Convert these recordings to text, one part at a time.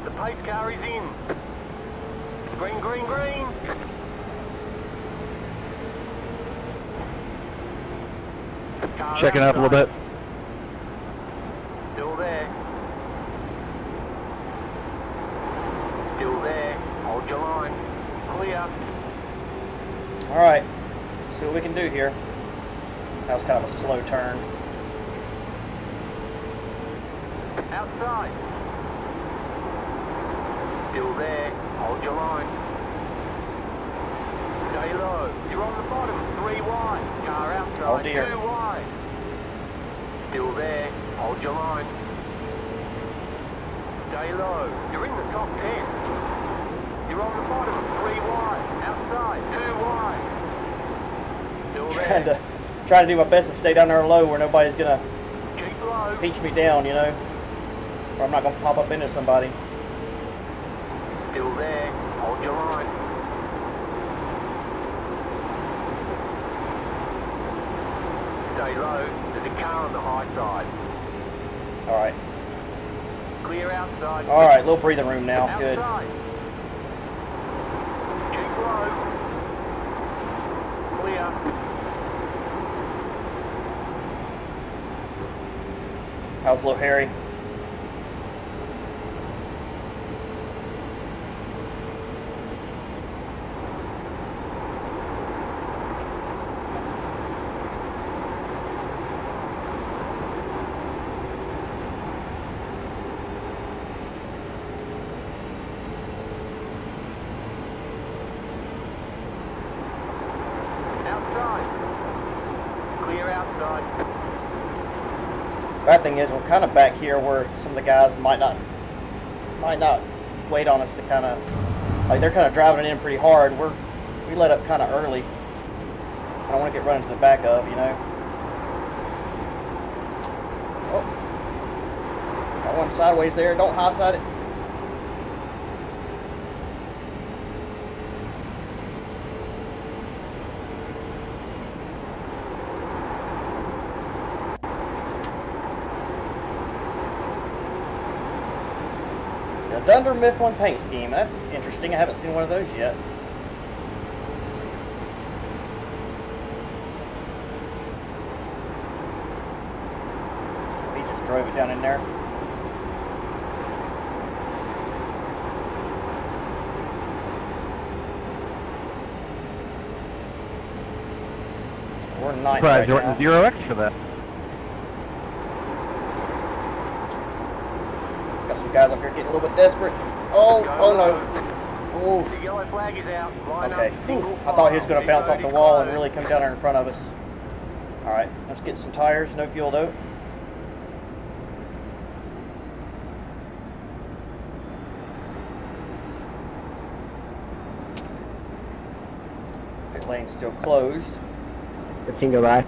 The pace car is in. Green, green, green. Car Checking up a little bit. Still there. Still there. Hold your line. Clear. Alright. See what we can do here. That was kind of a slow turn. Outside. Still there. Hold your line. Stay low. You're on the bottom. 3 wide. Car outside. Oh dear. 2 wide. Still there. Hold your line. Stay low. You're in the top 10. You're on the bottom. 3 wide. Outside. 2 wide. Still there. Trying to do my best to stay down there low where nobody's gonna Keep low. pinch me down, you know, or I'm not gonna pop up into somebody. Still there. Hold your line. Stay low. There's a car on the high side. All right. Clear outside. All right. Little breathing room now. Good. Outside. Keep low. Clear. How's little Harry? Bad thing is we're kind of back here where some of the guys might not wait on us to kind of, like, they're kind of driving it in pretty hard. We let up kind of early. I don't want to get run into the back of, you know. Oh, got one sideways there. Don't high side it. Dunder Mifflin paint scheme. That's interesting. I haven't seen one of those yet. He just drove it down in there. We're ninth right Surprised now. you went 0x for that. Got some guys up here getting a little bit desperate. Oh no. Oof. The yellow flag is out. Line Okay. up, single I thought he was going to bounce off the wall and closed. really come down there in front of us. Alright, let's get some tires. No fuel though. Pit lane's still closed. 15 go by.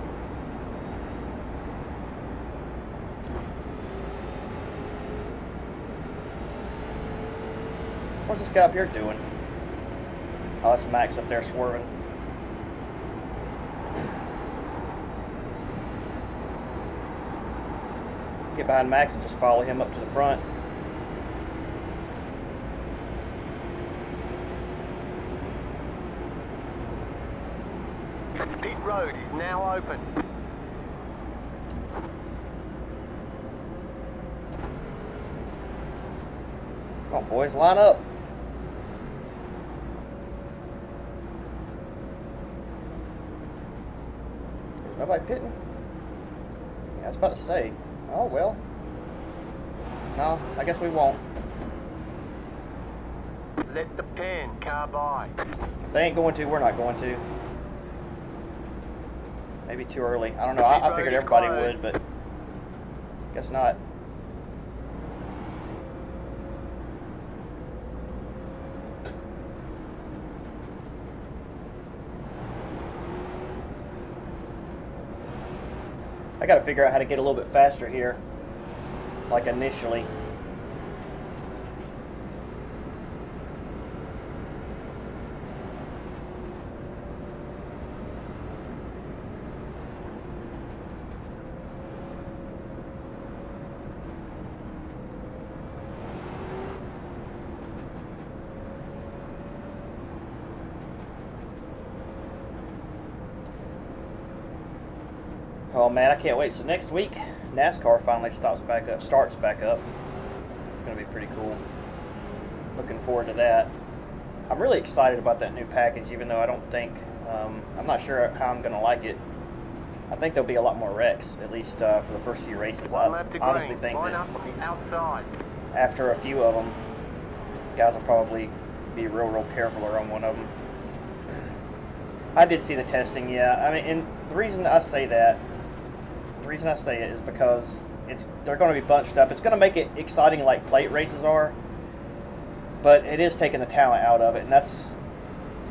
What's this guy up here doing? Oh, that's Max up there swerving. Get behind Max and just follow him up to the front. Pit road is now open. Come on, boys, line up. Is nobody pitting? Yeah, I was about to say. Oh, well. No, I guess we won't. Let the pan car by. If they ain't going to, we're not going to. Maybe too early. I don't know. I figured everybody would, but guess not. I got to figure out how to get a little bit faster here, like initially. Oh man, I can't wait. So next week, NASCAR finally starts back up. It's going to be pretty cool. Looking forward to that. I'm really excited about that new package, even though I don't think, I'm not sure how I'm going to like it. I think there'll be a lot more wrecks, at least for the first few races. I honestly think that after a few of them, guys will probably be real careful around one of them. I did see the testing, yeah. I mean, and the reason I say it is because they're going to be bunched up. It's going to make it exciting like plate races are, but it is taking the talent out of it, and that's,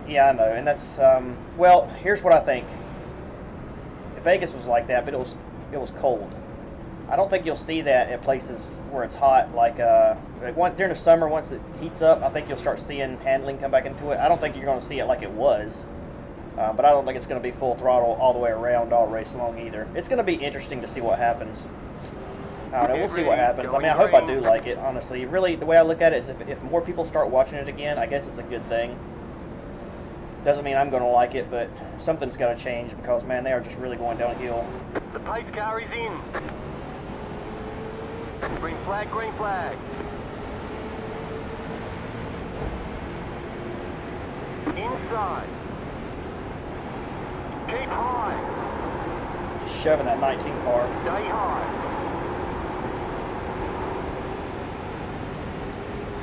yeah, I know, and that's, well, here's what I think. Vegas was like that, but it was cold. I don't think you'll see that at places where it's hot, like during the summer. Once it heats up, I think you'll start seeing handling come back into it. I don't think you're going to see it like it was, but I don't think it's going to be full throttle all the way around all race long either. It's going to be interesting to see what happens. I don't know. We'll see what happens. I mean, I hope I do like it, honestly. Really, the way I look at it is if more people start watching it again, I guess it's a good thing. Doesn't mean I'm going to like it, but something's got to change because, man, they are just really going downhill. The pace carries in. Green flag, green flag. Inside. Keep high. Just shoving that 19 car. Stay high.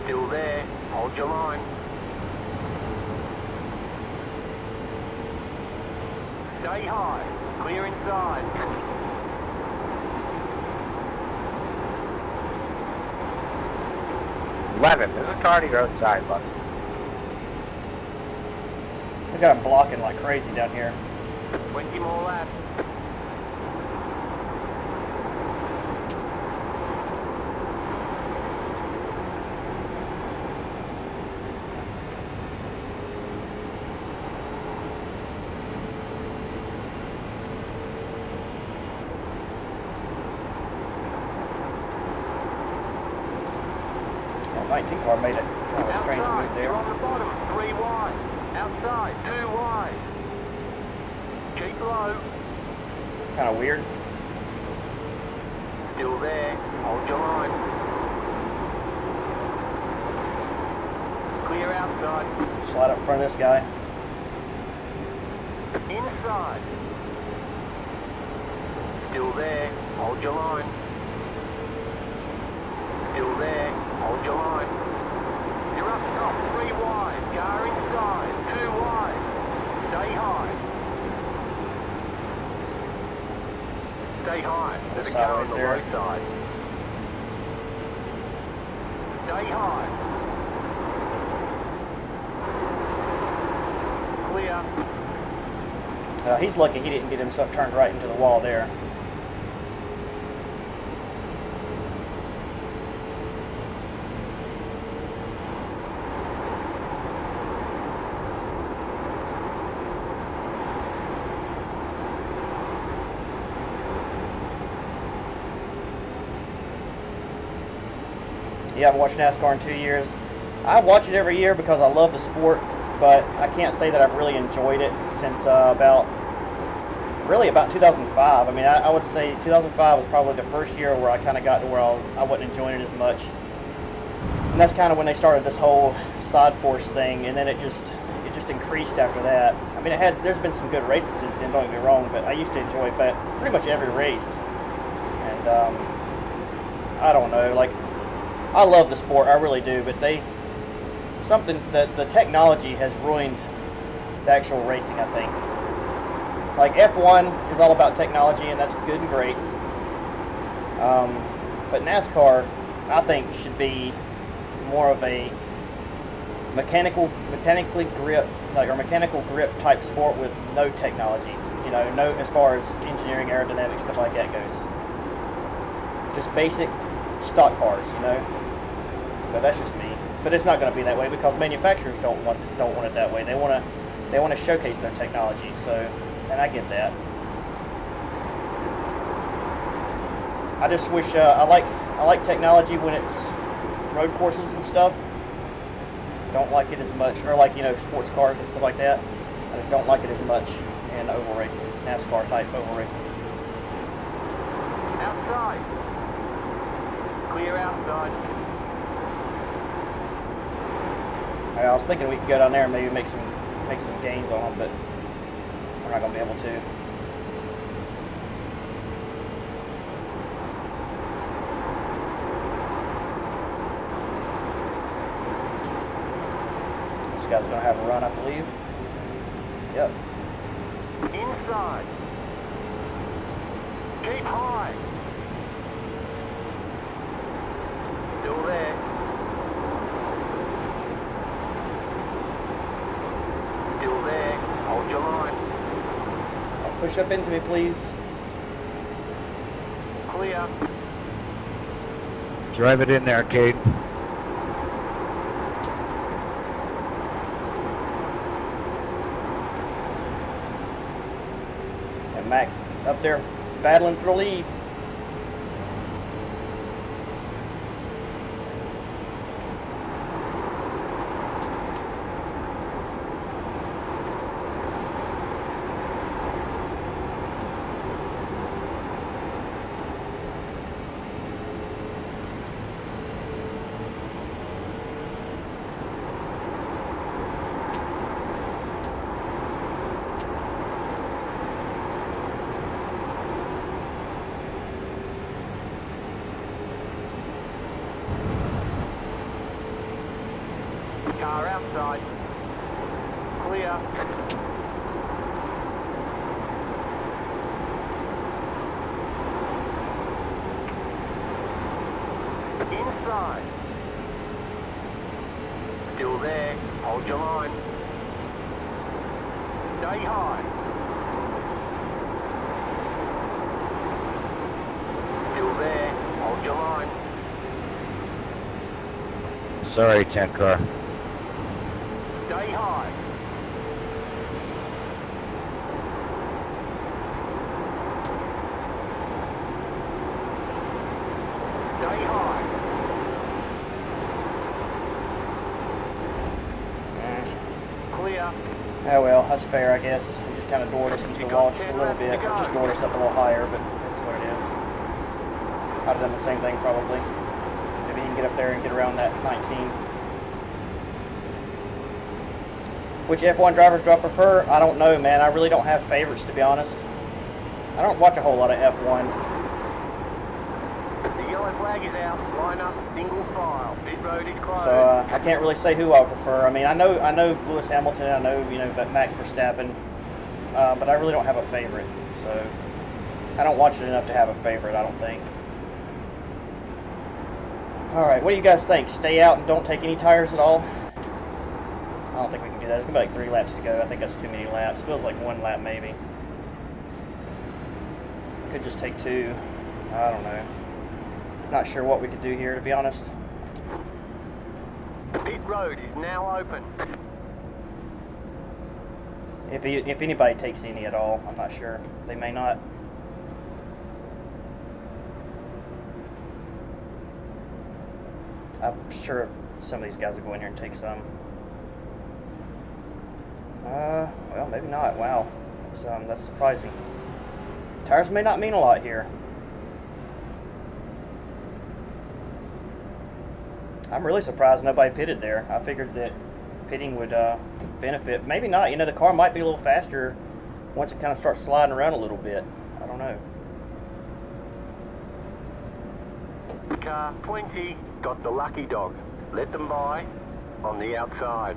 Still there. Hold your line. Stay high. Clear inside. 11. There's a car on your outside, bud. They got them blocking like crazy down here. 20 more laps. That 19 car made it kind of a strange Outside, move there. you're on the bottom. 3 wide. Outside, 2 wide. Keep low. Kind of weird. Still there. Hold your line. Clear outside. Slide up in front of this guy. Inside. Still there. Hold your line. Still there. Hold your line. You're up top. 3 wide. Car inside. 2 wide. Stay high. Stay high. There's a car on the low side. Stay high. Clear. He's lucky he didn't get himself turned right into the wall there. Yeah, I've watched NASCAR in 2 years. I watch it every year because I love the sport, but I can't say that I've really enjoyed it since about 2005. I mean, I would say 2005 was probably the first year where I kind of got to where I wasn't enjoying it as much. And that's kind of when they started this whole side force thing, and then it just increased after that. I mean, there's been some good races since then, don't get me wrong, but I used to enjoy pretty much every race. And I don't know, like, I love the sport, I really do, but the technology has ruined the actual racing, I think. Like, F1 is all about technology, and that's good and great. But NASCAR, I think, should be more of a mechanical grip type sport with no technology. You know, no, as far as engineering, aerodynamics, stuff like that goes. Just basic stock cars, you know. But that's just me. But it's not going to be that way because manufacturers don't want it that way. They want to showcase their technology. So, and I get that. I just wish I like technology when it's road courses and stuff. Don't like it as much, or like, you know, sports cars and stuff like that. I just don't like it as much in oval racing, NASCAR type oval racing. Outside. Clear outside. I was thinking we could go down there and maybe make some gains on them, but we're not gonna be able to. This guy's gonna have a run, I believe. Yep. Inside. Keep high. Still there. Still there. Hold your line. Push up into me, please. Clear. Drive it in there, Cade. And Max up there battling for the lead. Car outside. Clear. Inside. Still there. Hold your line. Stay high. Still there. Hold your line. Sorry, 10 car. Stay high. Stay high. Clear. Oh well, that's fair, I guess. We just kind of doored us into the wall just a little bit. Just doored us up a little higher, but that's what it is. I'd have done the same thing probably. Maybe he can get up there and get around that 19. Which F1 drivers do I prefer? I don't know, man. I really don't have favorites, to be honest. I don't watch a whole lot of F1. The yellow flag is out. Line up, single file. Pit road is closed. So I can't really say who I prefer. I mean, I know Lewis Hamilton. I know Max Verstappen, but I really don't have a favorite. So I don't watch it enough to have a favorite, I don't think. All right, what do you guys think? Stay out and don't take any tires at all? I don't think we can do that. There's gonna be like 3 laps to go. I think that's too many laps. Feels like 1 lap maybe. Could just take 2. I don't know. Not sure what we could do here, to be honest. The pit road is now open. If anybody takes any at all, I'm not sure. They may not. I'm sure some of these guys will go in here and take some. Well, maybe not. Wow, that's surprising. Tires may not mean a lot here. I'm really surprised nobody pitted there. I figured that pitting would benefit. Maybe not. You know, the car might be a little faster once it kind of starts sliding around a little bit. I don't know. Car 20 got the lucky dog. Let them by on the outside.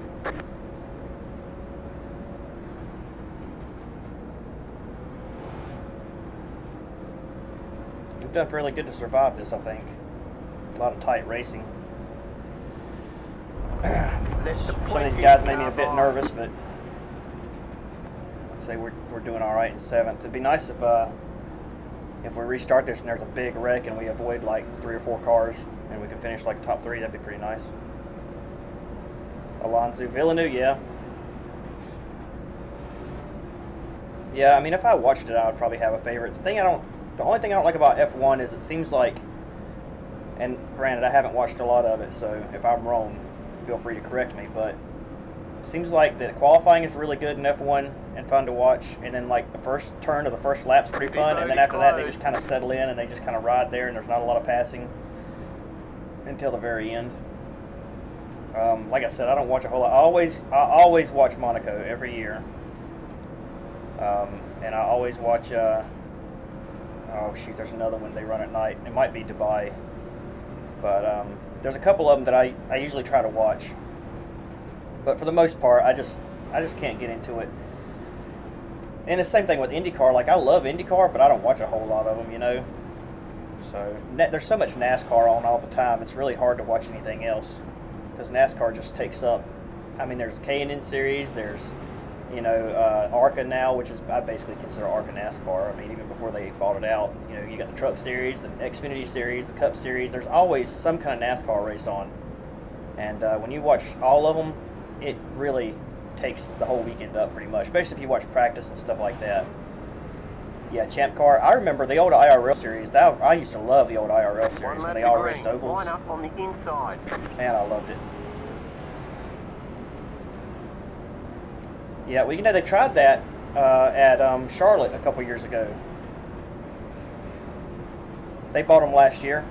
We've done fairly good to survive this, I think. A lot of tight racing. Some of these guys made me a bit nervous, but I'd say we're doing all right in 7th. It'd be nice if we restart this and there's a big wreck and we avoid like 3 or 4 cars and we can finish like top 3. That'd be pretty nice. Alonso, Villeneuve, yeah. Yeah, I mean, if I watched it, I would probably have a favorite. The only thing I don't like about F1 is it seems like, and granted, I haven't watched a lot of it, so if I'm wrong, feel free to correct me, but seems like the qualifying is really good in F1 and fun to watch, and then like the first turn of the first lap's pretty fun, and then after that they just kind of settle in and they just kind of ride there, and there's not a lot of passing until the very end. Like I said, I don't watch a whole lot. I always watch Monaco every year, and I always watch. Oh shoot, there's another one they run at night. It might be Dubai, but there's a couple of them that I usually try to watch. But for the most part, I just can't get into it. And the same thing with IndyCar. Like, I love IndyCar, but I don't watch a whole lot of them, you know. So there's so much NASCAR on all the time. It's really hard to watch anything else because NASCAR just takes up. I mean, there's K&N series. There's, you know, ARCA now, which is I basically consider ARCA NASCAR. I mean, even before they bought it out, you know, you got the Truck Series, the Xfinity Series, the Cup Series. There's always some kind of NASCAR race on, and when you watch all of them, it really takes the whole weekend up pretty much, especially if you watch practice and stuff like that. Yeah, Champ Car. I remember the old IRL series. I used to love the old IRL series when they all raced ovals. Line up on the inside. Man, I loved it. Yeah, well, you know, they tried that at Charlotte a couple years ago. They bought them last year.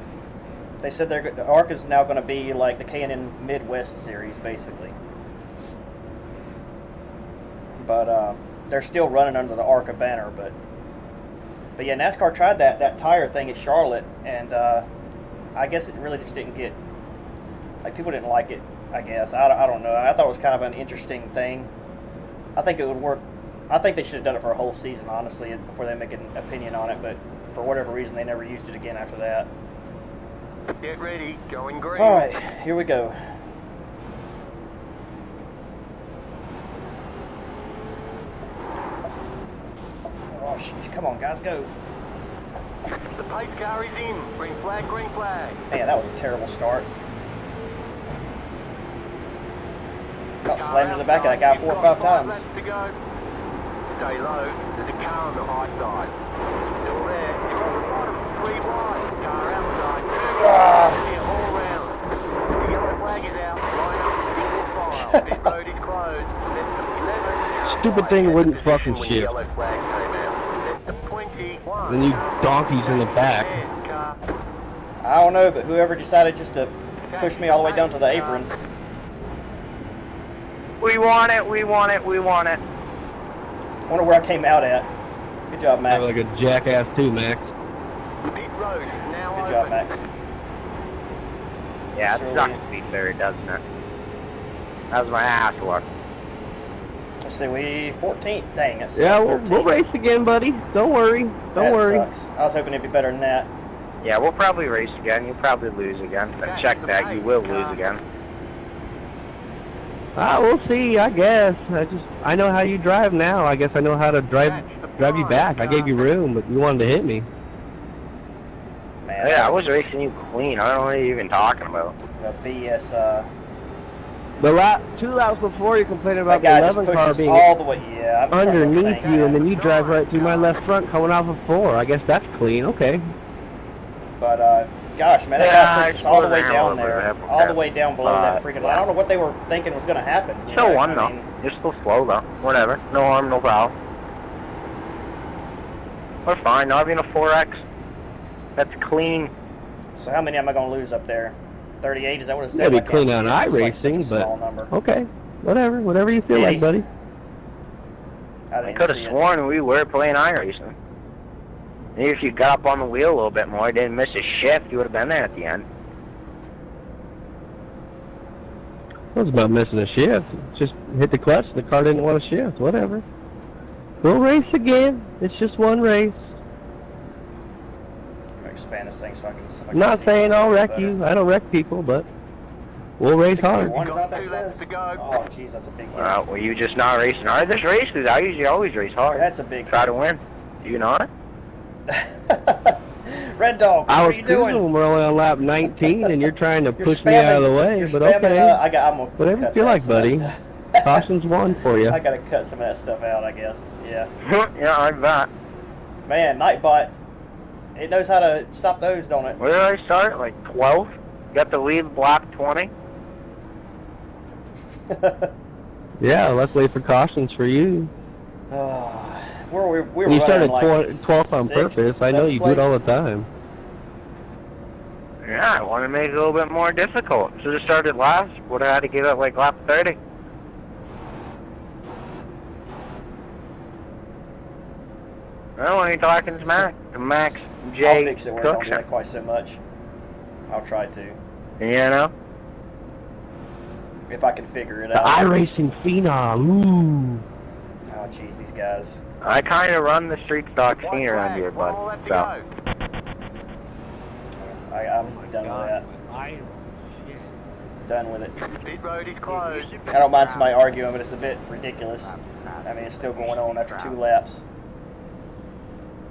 They said the ARC is now going to be like the K&N Midwest series, basically. But they're still running under the ARCA banner. But yeah, NASCAR tried that tire thing at Charlotte, and I guess it really just didn't get, like, people didn't like it, I guess. I don't know. I thought it was kind of an interesting thing. I think it would work. I think they should have done it for a whole season, honestly, before they make an opinion on it. But for whatever reason, they never used it again after that. Get ready, going green. All right, here we go. Oh, jeez, come on, guys, go. The pace car is in. Green flag, green flag. Man, that was a terrible start. Got slammed in the back of that guy 4 or 5 times. Laps to go. Stay low. There's a car on the high side. Still there. You're on the bottom. 3 wide. Car outside. Clear all round. The yellow flag is out. Line up. Single file. Pit road is closed. That's the 11. Stupid thing wouldn't fucking When the shift. yellow flag came out. That's the 21. Then you donkeys in the back. I don't know, but whoever decided just to push me all the way down to the apron. We want it, we want it, we want it. I wonder where I came out at. Good job, Max. Sound like a jackass too, Max. Pit road is now Good job, open. Max. Yeah, it Surely. sucks to be third, doesn't it? That was my ass work. Let's see, we 14th. Dang, that's Yeah, we'll 13th. race again, buddy. Don't worry. Don't That worry. sucks. I was hoping it'd be better than that. Yeah, we'll probably race again. You'll probably lose again. But check that, you will lose again. We'll see, I guess. I know how you drive now. I guess I know how to drive you back. I gave you room, but you wanted to hit me. Man, Yeah, I was racing you clean. I don't know what you're even talking about. the BS. The 2 laps before, you complaining about That the guy just 11 car pushes being all the way. Yeah, I'm trying to underneath think. you, and then you drive right through my left front coming off of 4. I guess that's clean. Okay. But gosh, man, that Yeah, guy I pushed all the way suppose I am a down little there, bit all the way down below that but, freaking line. I don't know what they were thinking was going to happen. you Still know, one, I though. mean, You're still slow, though. Whatever. No harm, no foul. We're fine. Not even a 4X. That's clean. So how many am I going to lose up there? 38? Is that what it said? Maybe I can't clean see on it. It's like iRacing, such a small but number. okay. Whatever you feel Yeah. like, buddy. I I didn't could have see it. sworn we were playing iRacing. Maybe if you got up on the wheel a little bit more, didn't miss a shift, you would have been there at the end. It was about missing a shift. Just hit the clutch, the car didn't want to shift. Whatever. We'll race again. It's just one race. I'm gonna expand this thing so I can. So I I'm can not see saying it a I'll little wreck better. you. I don't wreck people, but we'll race hard. 61 is that what that 2 laps says? to go. Oh, jeez, that's a big hit. Well, were you just not racing hard this race? Because I usually always race hard. That's a big Try hit. to win. Do you not? Red Dog, I what was are you cruising doing? when we're only on lap 19, and you're trying to You're push me out of the spamming- way, you're but spamming, okay. I'm gonna Whatever you cut feel that like, some of that buddy. stuff. Caution's one for you. I gotta cut some of that stuff out, I guess. Yeah. Yeah, I bet. Man, Nightbot, it knows how to stop those, don't it? Where did I start? Like 12? Got the lead lap 20? Yeah, luckily for cautions for you. We were You running started like 12th on 6th, purpose. I know 7th you do it all place. the time. Yeah, I want to make it a little bit more difficult. Should have started last. Would have had to give up like lap 30. Well, when are you talking to Max J. I'll fix it where it don't do Cookson? that quite so much. I'll try to. You know? If I can figure it The out. iRacing Phenom. Ooh. Oh, jeez, these guys. I kind of run the street stock White scene around flag, here, one bud. more left to So, go. I'm done with that. Done with it. Pit road is closed. I don't mind somebody arguing, but it's a bit ridiculous. I mean, it's still going on after 2 laps.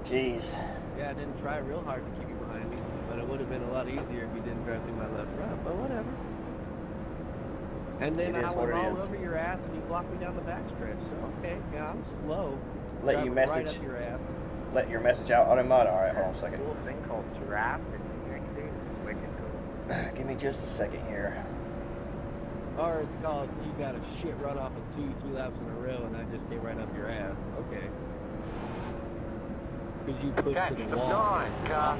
Jeez. Yeah, I didn't try real hard to keep you behind me, but it would have been a lot easier if you didn't drive through my left front, but whatever. And then It is I what went it all is. over your ass and you blocked me down the backstretch, so okay, yeah, I'm slow. Let you Driving right message. up your ass. Let your message out auto mod. All right, hold on a second. cool thing called giraffe and wicked cool. Give me just a second here. Or it's called, you got a shit run off of 2 laps in a row and I just came right up your ass. Okay. Because you pushed Catch to the the wall. 9, car.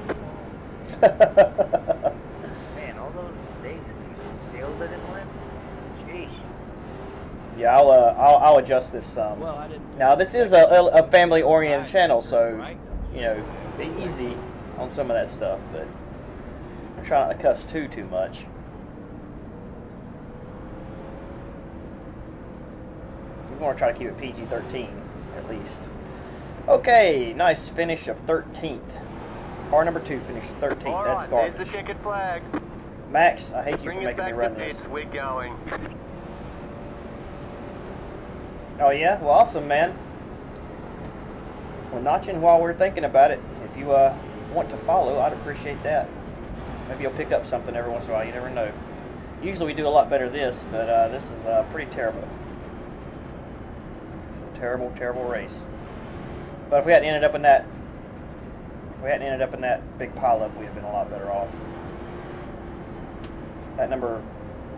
Man, all those days that you still didn't win? Jeez. Yeah, I'll adjust this some. Well, I didn't. Now this is a family-oriented channel, so you know, be easy on some of that stuff. But I'm trying not to cuss too much. We want to try to keep it PG-13 at least. Okay, nice finish of 13th. Car number 2 finishes 13th. All That's right, there's the garbage. checkered flag. Max, I hate you Bring for it making me back run to this. pits. We're going. Oh yeah, well, awesome, man. Well, notching while we're thinking about it. If you want to follow, I'd appreciate that. Maybe you'll pick up something every once in a while. You never know. Usually we do a lot better this, but this is pretty terrible. This is a terrible race. But if we hadn't ended up in that, big pileup, we'd have been a lot better off. That number,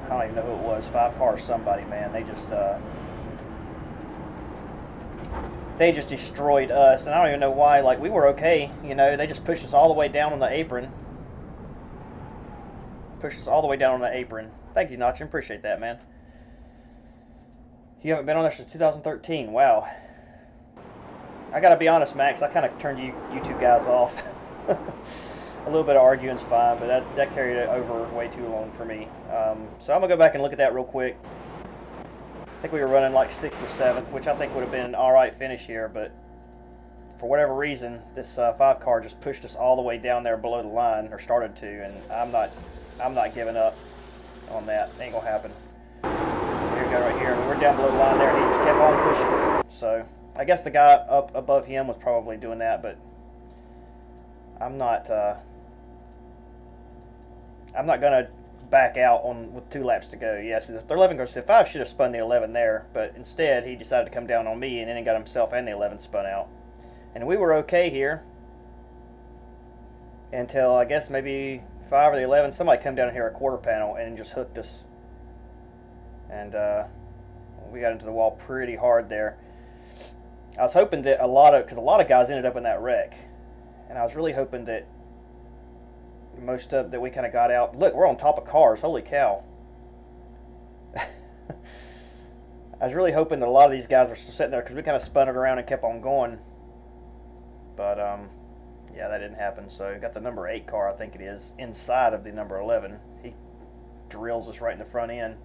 I don't even know who it was. 5 cars, somebody, man. They just destroyed us, and I don't even know why. Like, we were okay, you know. They just pushed us all the way down on the apron. Pushed us all the way down on the apron. Thank you, Notchin. Appreciate that, man. You haven't been on there since 2013. Wow. I gotta be honest, Max. I kind of turned you two guys off. A little bit of arguing's fine, but that carried it over way too long for me. So I'm gonna go back and look at that real quick. I think we were running like 6th or 7th, which I think would have been an alright finish here, but for whatever reason, this 5 car just pushed us all the way down there below the line, or started to, and I'm not giving up on that. It ain't gonna happen. So here we go right here, and we're down below the line there, and he just kept on pushing. So I guess the guy up above him was probably doing that, but I'm not gonna back out with 2 laps to go. Yes, if the 11 goes to 5, should have spun the 11 there, but instead he decided to come down on me, and then he got himself and the 11 spun out. And we were okay here until I guess maybe 5 or the 11. Somebody come down here a quarter panel and just hooked us, and we got into the wall pretty hard there. I was hoping that because a lot of guys ended up in that wreck, and I was really hoping that that we kind of got out. Look, we're on top of cars. Holy cow. I was really hoping that a lot of these guys are sitting there, because we kind of spun it around and kept on going. But, yeah, that didn't happen. So, we got the number 8 car, I think it is, inside of the number 11. He drills us right in the front end.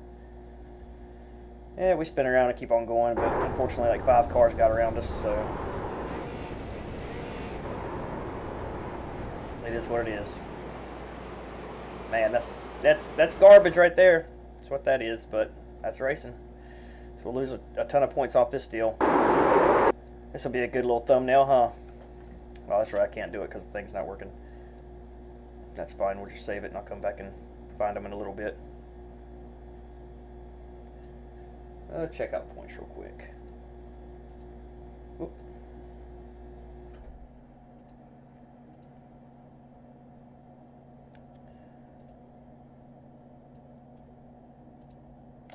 Yeah, we spin around and keep on going, but unfortunately, like 5 cars got around us, so it is what it is. Man, that's garbage right there. That's what that is, but that's racing. So we'll lose a ton of points off this deal. This will be a good little thumbnail, huh? Well, that's right, I can't do it because the thing's not working. That's fine, we'll just save it and I'll come back and find them in a little bit. Check out points real quick. Oop.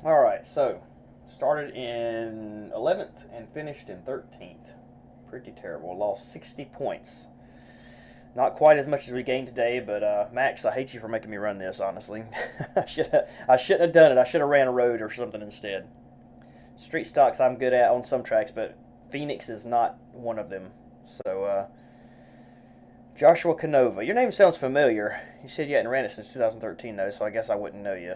Alright, so Started in 11th and finished in 13th. Pretty terrible. Lost 60 points. Not quite as much as we gained today, but Max, I hate you for making me run this, honestly. I shouldn't have done it. I should have ran a road or something instead. Street stocks I'm good at on some tracks, but Phoenix is not one of them. So, Joshua Canova. Your name sounds familiar. You said you hadn't ran it since 2013, though, so I guess I wouldn't know you.